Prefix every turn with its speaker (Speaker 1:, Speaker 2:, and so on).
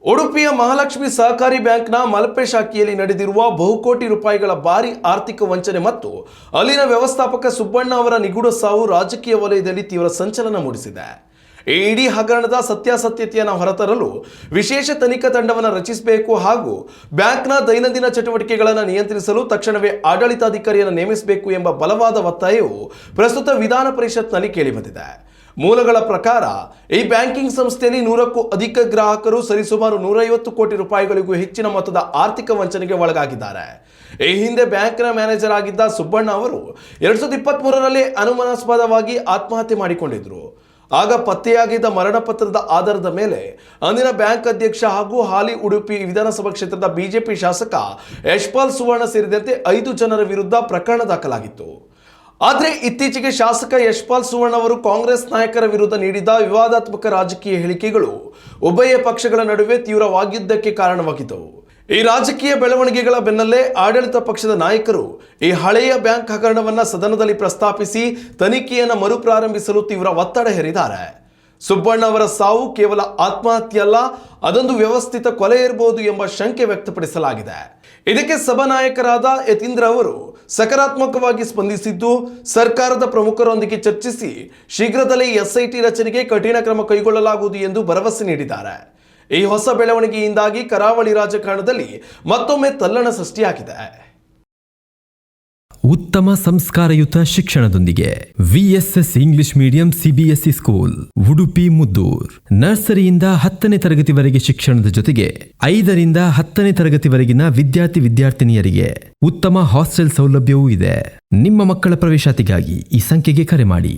Speaker 1: ಉಡುಪಿಯ ಮಹಾಲಕ್ಷ್ಮಿ ಸಹಕಾರಿ ಬ್ಯಾಂಕ್ನ ಮಲ್ಪೆ ಶಾಖೆಯಲ್ಲಿ ನಡೆದಿರುವ ಬಹುಕೋಟಿ ರೂಪಾಯಿಗಳ ಭಾರಿ ಆರ್ಥಿಕ ವಂಚನೆ ಮತ್ತು ಅಲ್ಲಿನ ವ್ಯವಸ್ಥಾಪಕ ಸುಬ್ಬಣ್ಣ ಅವರ ನಿಗೂಢ ಸಾವು ರಾಜಕೀಯ ವಲಯದಲ್ಲಿ ತೀವ್ರ ಸಂಚಲನ ಮೂಡಿಸಿದೆ. ಈ ಇಡೀ ಹಗರಣದ ಸತ್ಯಾಸತ್ಯತೆಯನ್ನು ಹೊರತರಲು ವಿಶೇಷ ತನಿಖಾ ತಂಡವನ್ನು ರಚಿಸಬೇಕು ಹಾಗೂ ಬ್ಯಾಂಕ್ನ ದೈನಂದಿನ ಚಟುವಟಿಕೆಗಳನ್ನು ನಿಯಂತ್ರಿಸಲು ತಕ್ಷಣವೇ ಆಡಳಿತಾಧಿಕಾರಿಯನ್ನು ನೇಮಿಸಬೇಕು ಎಂಬ ಬಲವಾದ ಒತ್ತಾಯವು ಪ್ರಸ್ತುತ ವಿಧಾನ ಪರಿಷತ್ನಲ್ಲಿ ಕೇಳಿಬಂದಿದೆ. ಮೂಲಗಳ ಪ್ರಕಾರ ಈ ಬ್ಯಾಂಕಿಂಗ್ ಸಂಸ್ಥೆಯಲ್ಲಿ 100ಕ್ಕೂ ಅಧಿಕ ಗ್ರಾಹಕರು ಸರಿಸುಮಾರು 150 ಕೋಟಿ ರೂಪಾಯಿಗಳಿಗೂ ಹೆಚ್ಚಿನ ಮೊತ್ತದ ಆರ್ಥಿಕ ವಂಚನೆಗೆ ಒಳಗಾಗಿದ್ದಾರೆ. ಈ ಹಿಂದೆ ಬ್ಯಾಂಕ್ನ ಮ್ಯಾನೇಜರ್ ಆಗಿದ್ದ ಸುಬ್ಬಣ್ಣ ಅವರು 2023ರಲ್ಲಿ ಅನುಮಾನಾಸ್ಪದವಾಗಿ ಆತ್ಮಹತ್ಯೆ ಮಾಡಿಕೊಂಡಿದ್ರು. ಆಗ ಪತ್ತೆಯಾಗಿದ್ದ ಮರಣ ಪತ್ರದ ಆಧಾರದ ಮೇಲೆ ಅಂದಿನ ಬ್ಯಾಂಕ್ ಅಧ್ಯಕ್ಷ ಹಾಗೂ ಹಾಲಿ ಉಡುಪಿ ವಿಧಾನಸಭಾ ಕ್ಷೇತ್ರದ ಬಿಜೆಪಿ ಶಾಸಕ ಯಶ್ಪಾಲ್ ಸುವರ್ಣ ಸೇರಿದಂತೆ 5 ಜನರ ವಿರುದ್ಧ ಪ್ರಕರಣ ದಾಖಲಾಗಿತ್ತು. ಆದರೆ ಇತ್ತೀಚೆಗೆ ಶಾಸಕ ಯಶ್ಪಾಲ್ ಸುವರ್ಣ ಅವರು ಕಾಂಗ್ರೆಸ್ ನಾಯಕರ ವಿರುದ್ಧ ನೀಡಿದ ವಿವಾದಾತ್ಮಕ ರಾಜಕೀಯ ಹೇಳಿಕೆಗಳು ಉಭಯ ಪಕ್ಷಗಳ ನಡುವೆ ತೀವ್ರವಾಗಿದ್ದಕ್ಕೆ ಕಾರಣವಾಗಿದ್ದವು. ಈ ರಾಜಕೀಯ ಬೆಳವಣಿಗೆಗಳ ಬೆನ್ನಲ್ಲೇ ಆಡಳಿತ ಪಕ್ಷದ ನಾಯಕರು ಈ ಹಳೆಯ ಬ್ಯಾಂಕ್ ಹಗರಣವನ್ನು ಸದನದಲ್ಲಿ ಪ್ರಸ್ತಾಪಿಸಿ ತನಿಖೆಯನ್ನು ಮರುಪ್ರಾರಂಭಿಸಲು ತೀವ್ರ ಒತ್ತಡ ಹೇರಿದ್ದಾರೆ. ಸುಬ್ಬಣ್ಣ ಅವರ ಸಾವು ಕೇವಲ ಆತ್ಮಹತ್ಯೆ ಅಲ್ಲ, ಅದೊಂದು ವ್ಯವಸ್ಥಿತ ಕೊಲೆ ಇರಬಹುದು ಎಂಬ ಶಂಕೆ ವ್ಯಕ್ತಪಡಿಸಲಾಗಿದೆ. ಇದಕ್ಕೆ ಸಭಾನಾಯಕರಾದ ಯತೀಂದ್ರ ಅವರು ಸಕಾರಾತ್ಮಕವಾಗಿ ಸ್ಪಂದಿಸಿದ್ದು, ಸರ್ಕಾರದ ಪ್ರಮುಖರೊಂದಿಗೆ ಚರ್ಚಿಸಿ ಶೀಘ್ರದಲ್ಲೇ SIT ರಚನೆಗೆ ಕಠಿಣ ಕ್ರಮ ಕೈಗೊಳ್ಳಲಾಗುವುದು ಎಂದು ಭರವಸೆ ನೀಡಿದ್ದಾರೆ. ಈ ಹೊಸ ಬೆಳವಣಿಗೆಯಿಂದಾಗಿ ಕರಾವಳಿ ರಾಜಕಾರಣದಲ್ಲಿ ಮತ್ತೊಮ್ಮೆ ತಲ್ಲಣ ಸೃಷ್ಟಿಯಾಗಿದೆ.
Speaker 2: ಉತ್ತಮ ಸಂಸ್ಕಾರಯುತ ಶಿಕ್ಷಣದೊಂದಿಗೆ VSS English medium CBSE school Udupi Muddur. ನರ್ಸರಿಯಿಂದ 10ನೇ ತರಗತಿವರೆಗೆ ಶಿಕ್ಷಣದ ಜೊತೆಗೆ 5ರಿಂದ 10ನೇ ತರಗತಿವರೆಗಿನ ವಿದ್ಯಾರ್ಥಿನಿಯರಿಗೆ ಉತ್ತಮ ಹಾಸ್ಟೆಲ್ ಸೌಲಭ್ಯವೂ ಇದೆ. ನಿಮ್ಮ ಮಕ್ಕಳ ಪ್ರವೇಶಾತಿಗಾಗಿ ಈ ಸಂಖ್ಯೆಗೆ ಕರೆ ಮಾಡಿ.